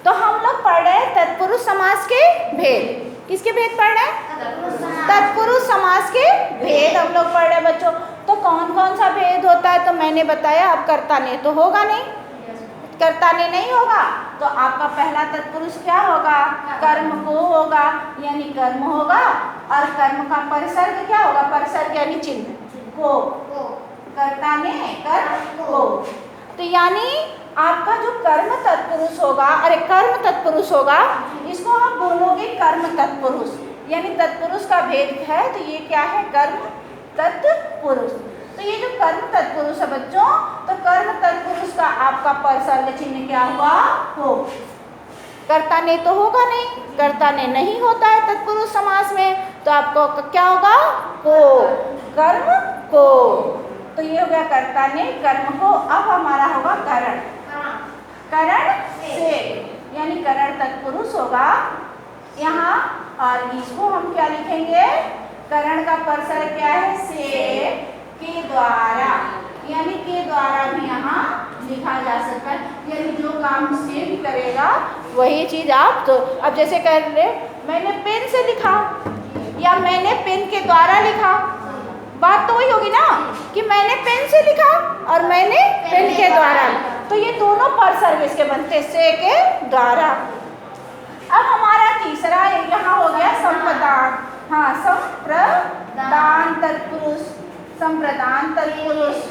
तो हम लोग पढ़ रहे हैं तत्पुरुष समास के भेद। किसके भेद पढ़ रहे हैं? तत्पुरुष समास के भेद हम लोग पढ़ रहे हैं बच्चों। तो कौन कौन सा भेद होता है तो मैंने बताया। अब कर्ता ने तो होगा नहीं, कर्ता ने नहीं होगा, तो आपका पहला तत्पुरुष क्या होगा? कर्म को होगा, यानी कर्म होगा। और कर्म का परिसर्ग क्या होगा? परिसर्ग यानी चिन्ह को, कर्ता ने कर्म को। तो यानी आपका जो कर्म तत्पुरुष होगा, अरे कर्म तत्पुरुष होगा, इसको आप बोलोगे कर्म तत्पुरुष, यानी तत्पुरुष का भेद है। तो ये क्या है? कर्म तत्पुरुष। तो ये जो कर्म तत्पुरुष है बच्चों, तो कर्म तत्पुरुष का आपका परिसर्ग चिन्ह क्या हुआ? हो। कर्ता ने तो होगा नहीं, कर्ता ने नहीं होता है तत्पुरुष समास में, तो आपको क्या होगा? को, कर्म को। तो ये हो गया कर्ता ने कर्म को। अब हमारा होगा करण, करण से, यानी करण तत्पुरुष होगा यहाँ। और इसको हम क्या लिखेंगे? करण का परिसर्ग क्या है? से के द्वारा, यानी के द्वारा भी यहाँ लिखा जा सकता है। यानी जो काम से भी करेगा वही चीज आप, तो अब जैसे कह रहे मैंने पेन से लिखा या मैंने पेन के द्वारा लिखा, बात तो वही होगी ना कि मैंने पेन से लिखा और मैंने पेन के द्वारा। तो ये दोनों परिसर्ग इसके बनते से के द्वारा। अब हमारा तीसरा यहाँ हो गया संप्रदान। हाँ, संप्रदान तत्पुरुष, संप्रदान तत्पुरुष।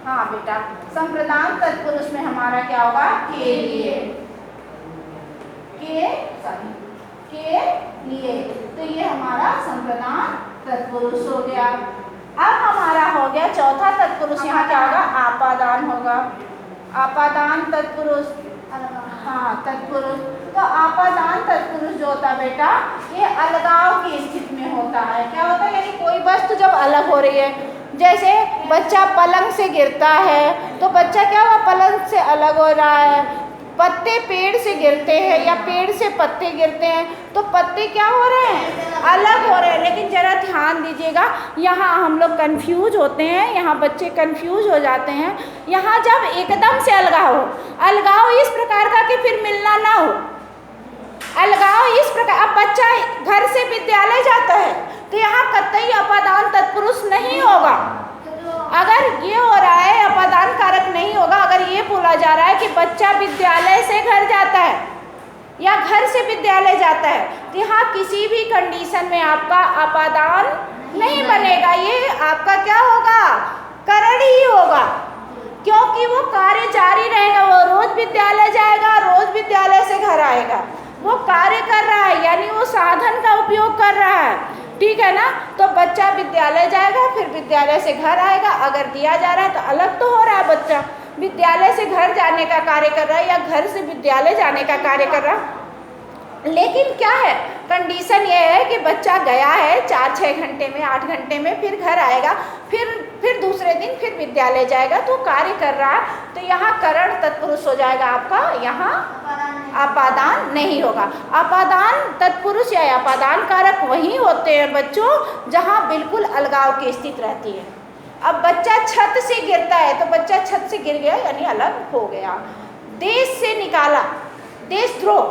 हाँ बेटा, संप्रदान तत्पुरुष में हमारा क्या होगा? के लिए, के लिए। तो ये हमारा संप्रदान तत्पुरुष हो गया। अब हमारा हो गया चौथा तत्पुरुष, यहाँ क्या होगा? आपादान होगा, आपादान तत्पुरुष। हाँ, तत्पुरुष। तो आपादान तत्पुरुष जो होता है बेटा, ये अलगाव की स्थिति में होता है। क्या होता है? यानी कोई वस्तु जब अलग हो रही है, जैसे बच्चा पलंग से गिरता है तो बच्चा क्या हुआ? पलंग से अलग हो रहा है। पत्ते पेड़ से गिरते हैं या पेड़ से पत्ते गिरते हैं तो पत्ते क्या हो रहे हैं? अलग हो रहे हैं। लेकिन जरा ध्यान दीजिएगा, यहाँ हम लोग कंफ्यूज होते हैं, यहाँ बच्चे कंफ्यूज हो जाते हैं। यहाँ जब एकदम से अलगाव हो, अलगाव इस प्रकार का कि फिर मिलना ना हो, अलगाव इस प्रकार। अब बच्चा घर से विद्यालय जाता है तो यहाँ कतई अपादान तत्पुरुष नहीं होगा। अगर ये हो रहा है अपादान कारक नहीं होगा, अगर ये बोला जा रहा है कि बच्चा विद्यालय से घर जाता है या घर से विद्यालय जाता है, तो यहाँ किसी भी कंडीशन में आपका अपादान नहीं बनेगा। ये आपका क्या होगा? करण ही होगा, क्योंकि वो कार्य जारी रहेगा। वो रोज विद्यालय जाएगा, रोज विद्यालय से घर आएगा, वो कार्य कर रहा है, यानी वो साधन का उपयोग कर रहा है। ठीक है ना? तो बच्चा विद्यालय जाएगा, फिर विद्यालय से घर आएगा। अगर दिया जा रहा है तो अलग तो हो रहा है, बच्चा विद्यालय से घर जाने का कार्य कर रहा है या घर से विद्यालय जाने का कार्य कर रहा है। लेकिन क्या है? कंडीशन ये है कि बच्चा गया है 4-6 घंटे में, 8 घंटे में, फिर घर आएगा, फिर दूसरे दिन फिर विद्यालय जाएगा, तो कार्य कर रहा है। तो यहाँ करण तत्पुरुष हो जाएगा आपका, यहाँ अपादान नहीं होगा। अपादान तत्पुरुष या अपादान कारक वही होते हैं बच्चों जहाँ बिल्कुल अलगाव की स्थिति रहती है। अब बच्चा छत से गिरता है तो बच्चा छत से गिर गया यानी अलग हो गया। देश से निकाला, देशद्रोह,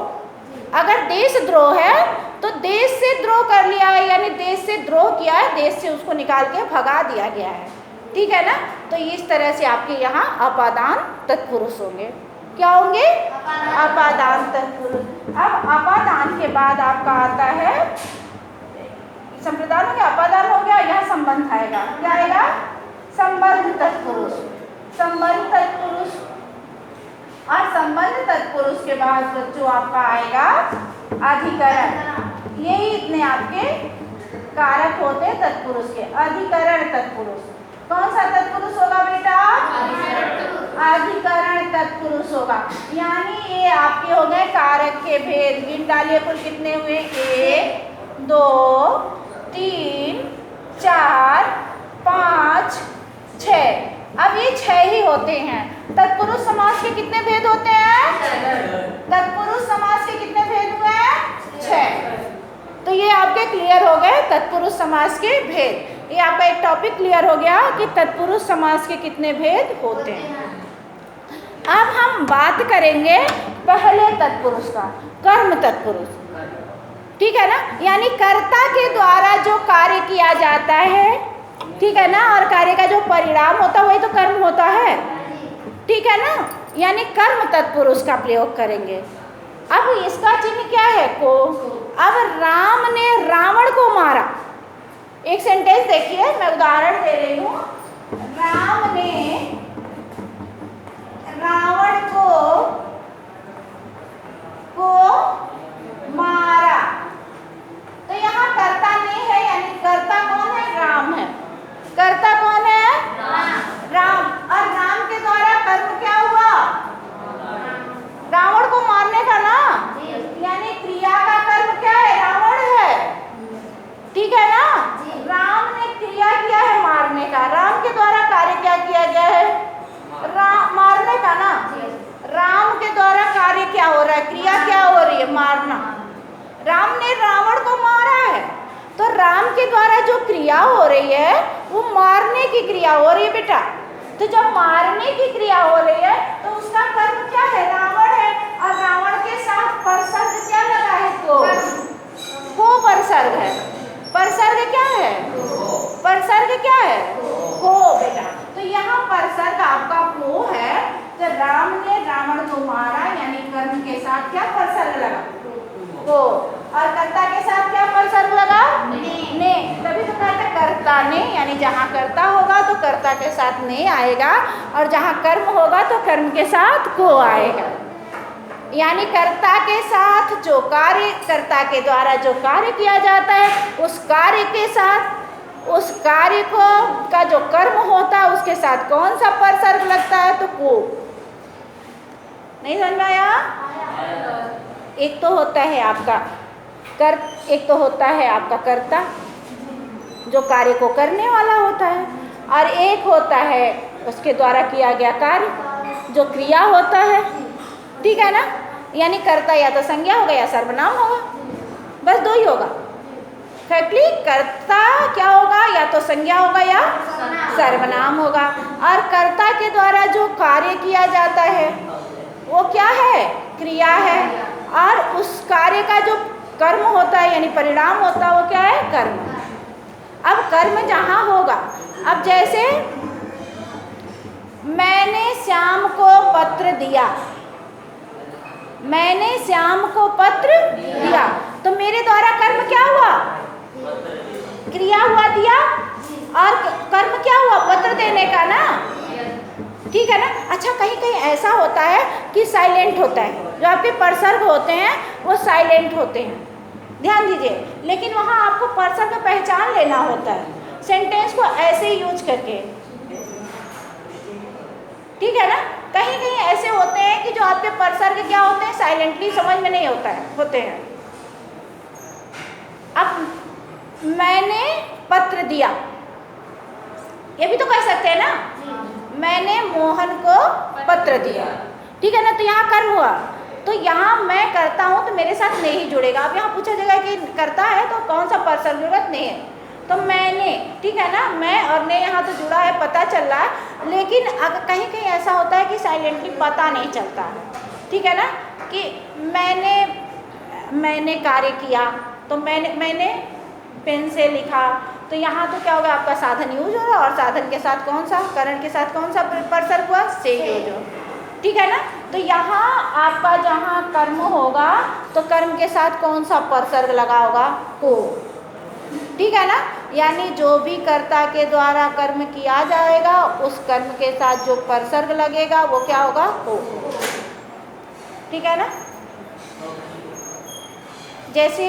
अगर देशद्रोह है तो देश से द्रोह कर लिया है, यानी देश से द्रोह किया है, देश से उसको निकाल के भगा दिया गया है। ठीक है ना? तो इस तरह से आपके यहाँ अपादान तत्पुरुष होंगे। क्या होंगे? अपादान तत्पुरुष। अब अपादान के बाद आपका आता है संप्रदान हो गया, अपादान हो गया, यहाँ संबंध आएगा। क्या आएगा? संबंध तत्पुरुष, संबंध तत्पुरुष। और संबंध तत्पुरुष के बाद बच्चों आपका आएगा अधिकरण। यही इतने आपके कारक होते तत्पुरुष के। अधिकरण तत्पुरुष कौन सा तत्पुरुष होगा बेटा? अधिकरण तत्पुरुष होगा। यानी ये आपके हो गए कारक के भेद। गिन डालिए कुल कितने हुए? 1 2 3 4 5 6। अब ये 6 ही होते हैं। तत्पुरुष समास के कितने भेद होते हैं? तत्पुरुष समास के कितने भेद हुए हैं? 6। तो ये आपके क्लियर हो गए तत्पुरुष समास के भेद। ये आपका एक टॉपिक क्लियर हो गया कि तत्पुरुष समास के कितने भेद होते हैं। अब हम बात करेंगे पहले तत्पुरुष का, कर्म तत्पुरुष, ठीक है ना। यानी कर्ता के द्वारा जो कार्य किया जाता है, ठीक है ना, और कार्य का जो परिणाम होता है वही तो कर्म होता है, ठीक है ना। यानी कर्म तत्पुरुष का प्रयोग करेंगे। अब इसका चिन्ह क्या है? को। अब राम ने रावण को मारा। एक सेंटेंस देखिए, मैं उदाहरण दे रही हूँ। राम ने रावण को मारा। तो यहाँ कर्ता ने है, यानी कर्ता कौन है? राम है। कर्ता कौन है? राम। और राम के द्वारा कर्म क्या हुआ? रावण को मारने का ना, यानी क्रिया का कर्म क्या है? रावण है, ठीक है ना। राम ने क्रिया किया है मारने का। राम के द्वारा कार्य क्या किया गया है? मारने का ना। राम के द्वारा कार्य क्या हो रहा है? क्रिया क्या हो रही है? मारना। राम ने रावण को मारा है, तो राम के द्वारा जो क्रिया हो रही है वो मारने की क्रिया हो रही है बेटा। तो जब मारने की क्रिया हो रही है तो उसका कर्म क्या है? रावण है। और रावण के साथ परसर्ग क्या लगा है? को परसर्ग है। परसर्ग क्या है? परसर्ग क्या है? को बेटा। तो यहाँ परसर्ग आपका को है। तो राम ने रावण को मारा, यानी कर्म के साथ क्या परसर्ग लगा? को। और कर्ता के साथ क्या परसर्ग लगा? ने। तभी तो कहते हैं कर्ता ने, यानी जहाँ कर्ता होगा तो कर्ता के साथ ने आएगा, और जहाँ कर्म होगा तो कर्म के साथ को आएगा। यानी कर्ता के साथ जो कार्य, कर्ता के द्वारा जो कार्य किया जाता है, उस कार्य के साथ उस कार्य को का जो कर्म होता है उसके साथ कौन सा परसर्ग लगता है? तो को। नहीं समझ में आया? एक तो होता है आपका एक तो होता है आपका कर्ता, जो कार्य को करने वाला होता है, और एक होता है उसके द्वारा किया गया कार्य, जो क्रिया होता है, ठीक है ना। यानी कर्ता या तो संज्ञा होगा या सर्वनाम होगा, बस दो ही होगा। फैक्टली कर्ता क्या होगा? या तो संज्ञा होगा या सर्वनाम होगा। और कर्ता के द्वारा जो कार्य किया जाता है वो क्या है? क्रिया है। और उस कार्य का जो कर्म होता है, यानी परिणाम होता है, वो क्या है? कर्म। अब कर्म जहाँ होगा, अब जैसे मैंने श्याम को पत्र दिया, मैंने श्याम को पत्र दिया, तो मेरे द्वारा कर्म क्या हुआ? क्रिया हुआ दिया, और कर्म क्या हुआ? पत्र देने का ना, ठीक है ना। अच्छा, कहीं कहीं ऐसा होता है कि साइलेंट होता है, जो आपके परसर्ग होते हैं वो साइलेंट होते हैं, ध्यान दीजिए। लेकिन वहाँ आपको परसर्ग का पहचान लेना होता है सेंटेंस को ऐसे यूज करके, ठीक है ना। कहीं कहीं ऐसे होते हैं कि जो आपके परसर्ग क्या होते हैं? साइलेंटली, समझ में नहीं होता है, होते हैं। अब मैंने पत्र दिया, ये भी तो कह सकते हैं ना, मैंने मोहन को पत्र दिया, ठीक है ना। तो यहाँ कर्म हुआ, तो यहाँ मैं करता हूँ तो मेरे साथ ने ही जुड़ेगा। अब यहाँ पूछा जाएगा कि करता है तो कौन सा परसर्ग जुड़ेगा? ने है, तो मैंने, ठीक है ना। मैं और ने यहाँ तो जुड़ा है, पता चल रहा है। लेकिन अगर कहीं कहीं ऐसा होता है कि साइलेंटली पता नहीं चलता है, ठीक है ना, कि मैंने कार्य किया, तो मैंने पेन से लिखा, तो यहाँ तो क्या होगा? आपका साधन यूज हो रहा है, और साधन के साथ कौन सा? करण के साथ कौन सा परसर्ग हुआ? से यूज हो, ठीक है ना। तो यहाँ आपका जहाँ कर्म होगा तो कर्म के साथ कौन सा परसर्ग लगा होगा? को, ठीक है ना। यानी जो भी कर्ता के द्वारा कर्म किया जाएगा उस कर्म के साथ जो परसर्ग लगेगा वो क्या होगा? को, ठीक है ना। जैसे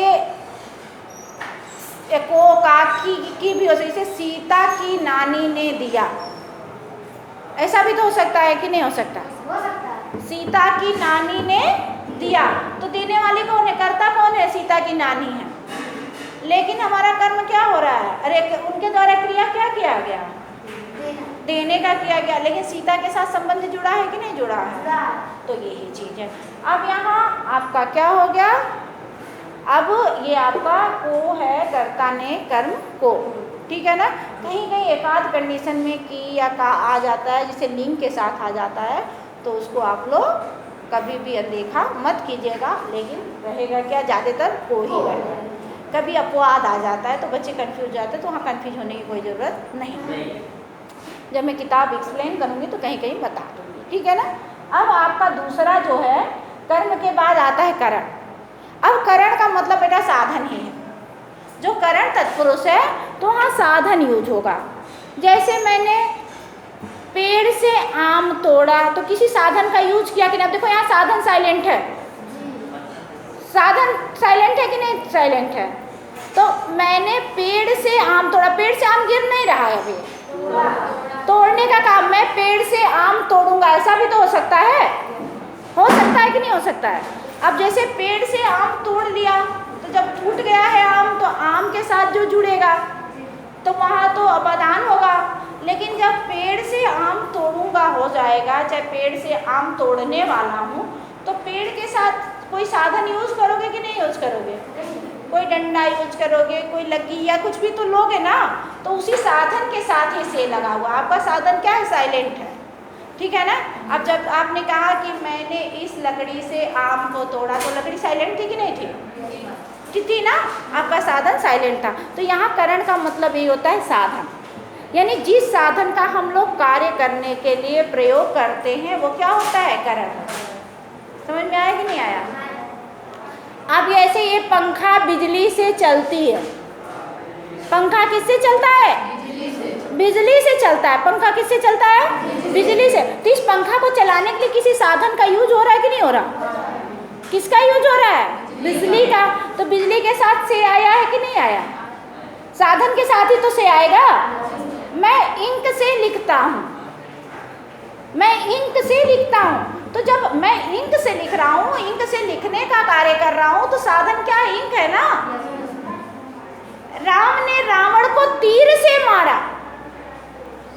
को का की भी हो सकती, जैसे सीता की नानी ने दिया, ऐसा भी तो हो सकता है कि नहीं हो सकता? हो सकता है। सीता की नानी ने दिया, तो देने वाली कौन है? कर्ता कौन है? सीता की नानी है। लेकिन हमारा कर्म क्या हो रहा है? अरे उनके द्वारा क्रिया क्या किया गया? देने का किया गया, लेकिन सीता के साथ संबंध जुड़ा है कि नहीं जुड़ा है? तो यही चीज है। अब यहाँ आपका क्या हो गया? अब ये आपका को है, कर्ता ने कर्म को, ठीक है ना। कहीं कहीं एकाध कंडीशन में की या का आ जाता है, जिसे लिंग के साथ आ जाता है, तो उसको आप लोग कभी भी अनदेखा मत कीजिएगा, लेकिन रहेगा क्या, ज़्यादातर को ही रहेगा। कभी अपवाद आ जाता है तो बच्चे कंफ्यूज जाते हैं, तो वहाँ कंफ्यूज होने की कोई ज़रूरत नहीं। जब मैं किताब एक्सप्लेन करूँगी तो कहीं कहीं बता दूँगी, ठीक है ना। अब आपका दूसरा जो है, कर्म के बाद आता है करण। अब करण का मतलब बेटा साधन ही है। जो करण तत्पुरुष है तो वहाँ साधन यूज होगा। जैसे मैंने पेड़ से आम तोड़ा तो किसी साधन का यूज किया कि नहीं। अब देखो यहाँ साधन साइलेंट है, साधन साइलेंट है कि नहीं, साइलेंट है। तो मैंने पेड़ से आम तोड़ा, पेड़ से आम गिर नहीं रहा है अभी, तोड़ने का काम, मैं पेड़ से आम तोड़ूंगा, ऐसा भी तो हो सकता है कि नहीं हो सकता है। अब जैसे पेड़ से आम तोड़ लिया तो जब टूट गया है आम, तो आम के साथ जो जुड़ेगा तो वहाँ तो अपादान होगा। लेकिन जब पेड़ से आम तोड़ूंगा हो जाएगा, चाहे पेड़ से आम तोड़ने वाला हूँ, तो पेड़ के साथ कोई साधन यूज करोगे कि नहीं यूज करोगे, कोई डंडा यूज करोगे, कोई लगी या कुछ भी तो लोगे ना। तो उसी साधन के साथ ही से लगा हुआ, आपका साधन क्या है, साइलेंट है, ठीक है ना। अब जब आपने कहा कि मैंने इस लकड़ी से आम को तोड़ा, तो लकड़ी साइलेंट थी कि नहीं थी, थी ना, आपका साधन साइलेंट था। तो यहाँ करण का मतलब ये होता है साधन, यानी जिस साधन का हम लोग कार्य करने के लिए प्रयोग करते हैं वो क्या होता है, करण। समझ में आया कि नहीं आया। अब ऐसे ये पंखा बिजली से चलती है, पंखा किससे चलता है, बिजली से चलता है। पंखा किससे चलता है, बिजली से। तो इस पंखा को चलाने के लिए किसी साधन का यूज हो रहा है कि नहीं हो रहा, किसका यूज हो रहा है, बिजली का। तो बिजली के साथ से आया है कि नहीं आया, साधन के साथ ही तो से आएगा। मैं इंक से लिखता हूँ, मैं इंक से लिखता हूँ, तो जब मैं इंक से लिख रहा हूँ, इंक से लिखने का कार्य कर रहा हूँ, तो साधन क्या है, इंक है ना। राम ने रावण को तीर से मारा,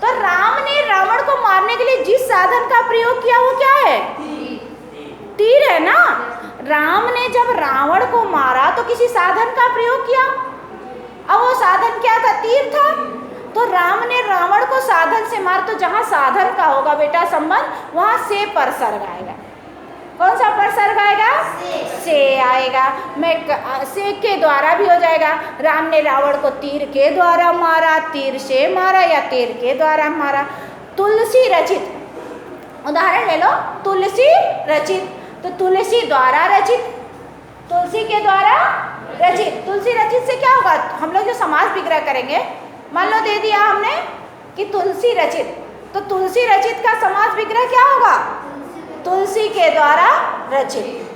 तो राम ने रावण को मारने के लिए जिस साधन का प्रयोग किया वो क्या है, तीर है ना। राम ने जब रावण को मारा तो किसी साधन का प्रयोग किया, अब वो साधन क्या था, तीर था। तो राम ने रावण को साधन से मार, तो जहाँ साधन का होगा बेटा संबंध, वहाँ से परसर्ग आएगा। कौन सा परसर्ग आएगा, से आएगा। मैं से के द्वारा भी हो जाएगा, राम ने रावण को तीर के द्वारा मारा, तीर से मारा या तीर के द्वारा मारा। तुलसी रचित, उदाहरण ले लो, तुलसी रचित, तो तुलसी द्वारा रचित, तुलसी के द्वारा रचित। तुलसी रचित से क्या होगा, हम लोग जो समास विग्रह करेंगे, मान लो दे दिया हमने कि तुलसी रचित, तो तुलसी रचित का समास विग्रह क्या होगा, तुलसी के द्वारा रचित।